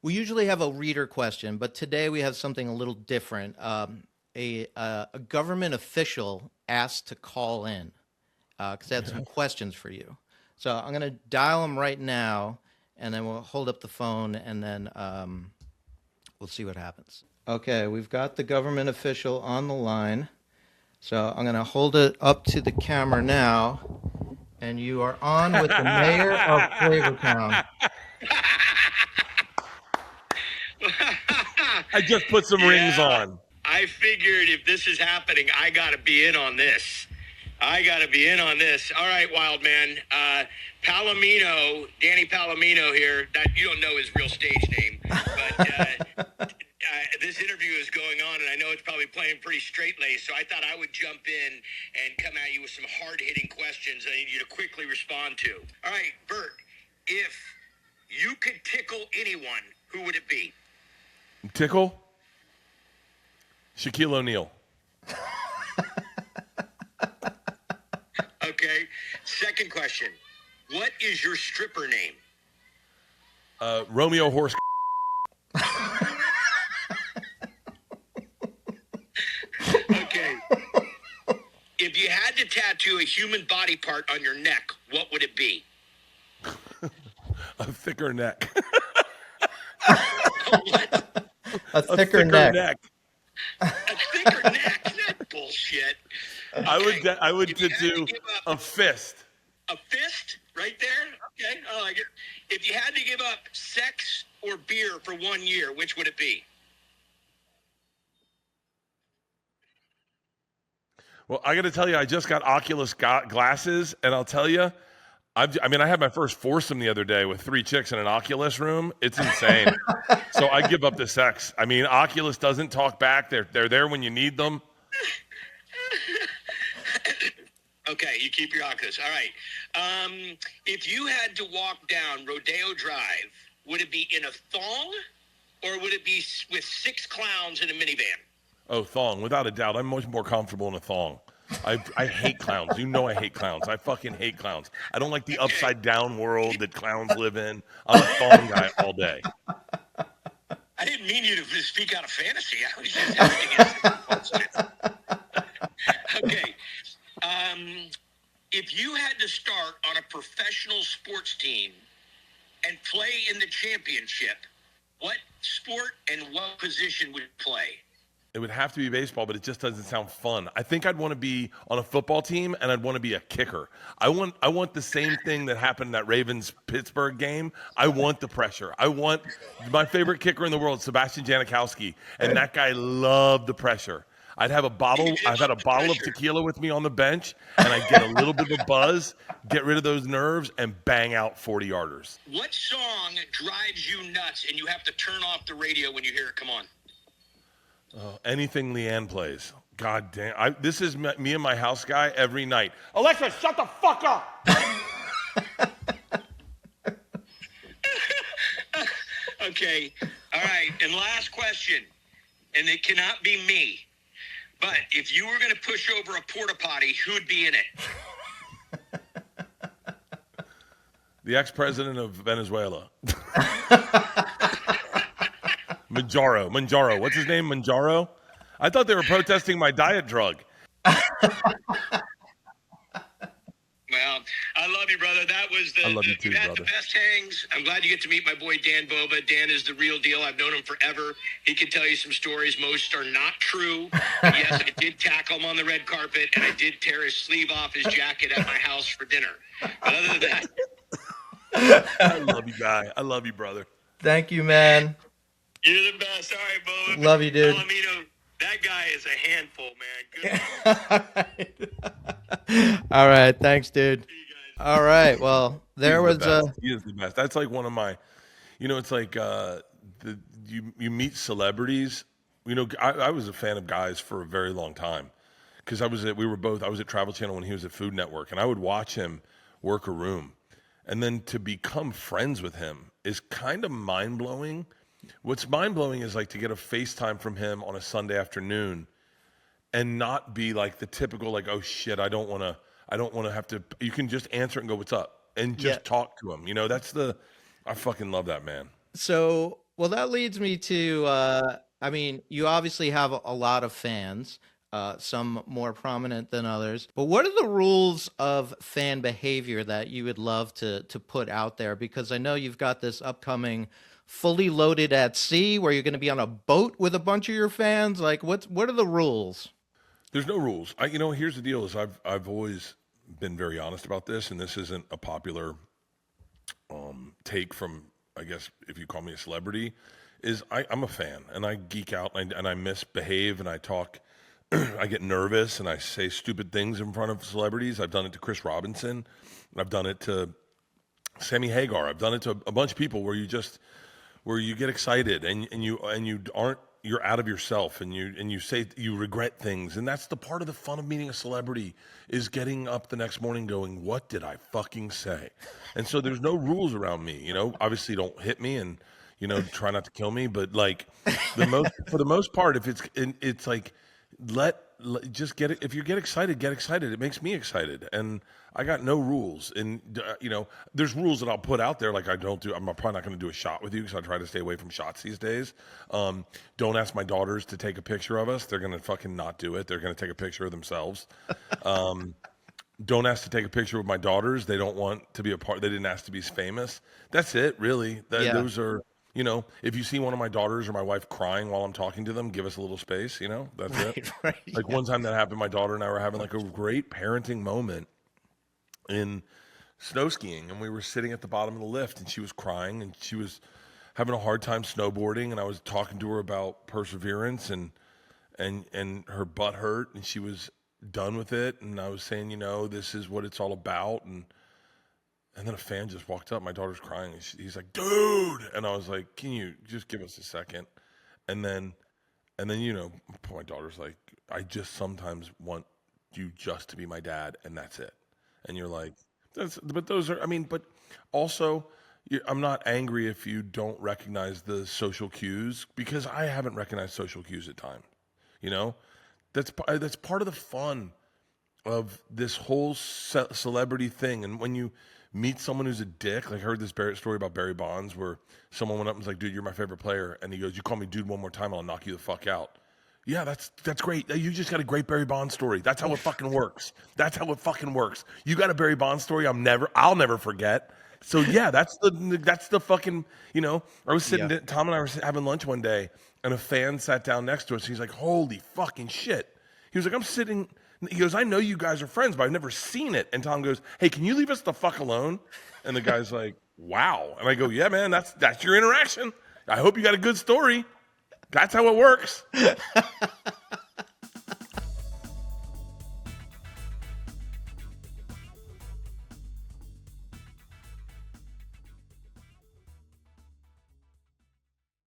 We usually have a reader question, but today we have something a little different. A government official asked to call in because they had some questions for you. So I'm going to dial them right now, and then we'll hold up the phone, and then we'll see what happens. Okay, we've got the government official on the line. So I'm going to hold it up to the camera now, and you are on with the mayor of Flavortown. I just put some rings Yeah. on. I figured if this is happening, I got to be in on this. All right, wild man. Danny Palomino here. That you don't know his real stage name, but this interview is going on, and I know it's probably playing pretty straight-laced, so I thought I would jump in and come at you with some hard-hitting questions I need you to quickly respond to. All right, Bert, if you could tickle anyone, who would it be? Tickle? Shaquille O'Neal. Okay. Second question. What is your stripper name? Romeo Horse. Okay. If you had to tattoo a human body part on your neck, what would it be? A thicker neck. What? A thicker neck. A thicker neck? That's bullshit. Okay. I would If you had to do give up a fist. a fist right there? Okay, I like it. If you had to give up sex or beer for 1 year, which would it be? Well, I got to tell you, I just got Oculus glasses, and I'll tell you, I had my first foursome the other day with 3 chicks in an Oculus room. It's insane. So I give up the sex. I mean, Oculus doesn't talk back. They're there when you need them. Okay, you keep your Oculus. All right. If you had to walk down Rodeo Drive, would it be in a thong or would it be with 6 clowns in a minivan? Oh, thong, without a doubt. I'm much more comfortable in a thong. I hate clowns. You know I hate clowns. I fucking hate clowns. I don't like the upside down world that clowns live in. I'm a thong guy all day. I didn't mean you to speak out of fantasy. I was just asking you. Okay. If you had to start on a professional sports team and play in the championship, what sport and what position would you play? It would have to be baseball, but it just doesn't sound fun. I think I'd want to be on a football team, and I'd want to be a kicker. I want the same thing that happened in that Ravens-Pittsburgh game. I want the pressure. I want my favorite kicker in the world, Sebastian Janikowski, and that guy loved the pressure. I've had a bottle of tequila with me on the bench, and I'd get a little bit of a buzz, get rid of those nerves, and bang out 40-yarders. What song drives you nuts and you have to turn off the radio when you hear it come on? Anything Leanne plays. God damn. This is me and my house guy every night. Alexa, shut the fuck up! Okay. All right. And last question. And it cannot be me. But if you were going to push over a porta potty, who'd be in it? The ex-president of Venezuela. Manjaro. What's his name? Manjaro? I thought they were protesting my diet drug. Well, I love you, brother. That was I love you too, you had brother. the best hangs. I'm glad you get to meet my boy Dan Bova. Dan is the real deal. I've known him forever. He can tell you some stories. Most are not true. But yes, I did tackle him on the red carpet, and I did tear his sleeve off his jacket at my house for dinner. But other than that, I love you, guy. I love you, brother. Thank you, man. you're the best. All right, Bova. Love you, dude. Palomino, that guy is a handful, man. Good. All right. Thanks, dude. See you guys. All right. Well, there was He is the best. That's like one of my, it's like you meet celebrities. I was a fan of Guys for a very long time because I was at Travel Channel when he was at Food Network, and I would watch him work a room, and then to become friends with him is kind of mind blowing. What's mind blowing is like to get a FaceTime from him on a Sunday afternoon, and not be like the typical like, oh shit, I don't want to have to. You can just answer it and go, what's up, and just talk to him. I fucking love that man. So Well, that leads me to, I mean, you obviously have a lot of fans, some more prominent than others. But what are the rules of fan behavior that you would love to put out there? Because I know you've got this upcoming Fully Loaded at Sea where you're going to be on a boat with a bunch of your fans. Like, what are the rules? There's no rules. Here's the deal: is I've always been very honest about this, and this isn't a popular take from, I guess, if you call me a celebrity, is I'm a fan and I geek out and I misbehave and I talk, I get nervous and I say stupid things in front of celebrities. I've done it to Chris Robinson. I've done it to Sammy Hagar. I've done it to a bunch of people where you get excited and you aren't, you're out of yourself and you say you regret things. And that's the part of the fun of meeting a celebrity, is getting up the next morning going, what did I fucking say? And so there's no rules around me, obviously don't hit me and, try not to kill me. But like for the most part, if it's like, just get it. If you get excited, get excited. It makes me excited. And I got no rules. And, there's rules that I'll put out there. Like I'm probably not going to do a shot with you because I try to stay away from shots these days. Don't ask my daughters to take a picture of us. They're going to fucking not do it. They're going to take a picture of themselves. Don't ask to take a picture with my daughters. They don't want to be a part. They didn't ask to be famous. That's it, really. Yeah. Those are, if you see one of my daughters or my wife crying while I'm talking to them, give us a little space, that's it. Right. Like one time that happened, my daughter and I were having like a great parenting moment in snow skiing, and we were sitting at the bottom of the lift and she was crying and she was having a hard time snowboarding, and I was talking to her about perseverance and her butt hurt and she was done with it, and I was saying, this is what it's all about, and then a fan just walked up. My daughter's crying. And he's like, dude. And I was like, can you just give us a second? And then, my daughter's like, I just sometimes want you just to be my dad, and that's it. And you're like, but also, I'm not angry if you don't recognize the social cues, because I haven't recognized social cues at times. That's part of the fun of this whole celebrity thing. And when you meet someone who's a dick, like I heard this story about Barry Bonds where someone went up and was like, dude, you're my favorite player. And he goes, you call me dude one more time, I'll knock you the fuck out. Yeah, that's great. You just got a great Barry Bonds story. That's how it fucking works. That's how it fucking works. You got a Barry Bonds story I'll never forget. So yeah, that's the fucking, I was sitting, Tom and I were having lunch one day and a fan sat down next to us. He's like, holy fucking shit. He was like, I'm sitting, he goes, I know you guys are friends, but I've never seen it. And Tom goes, hey, can you leave us the fuck alone? And the guy's like, wow. And I go, yeah, man, that's your interaction. I hope you got a good story. That's how it works.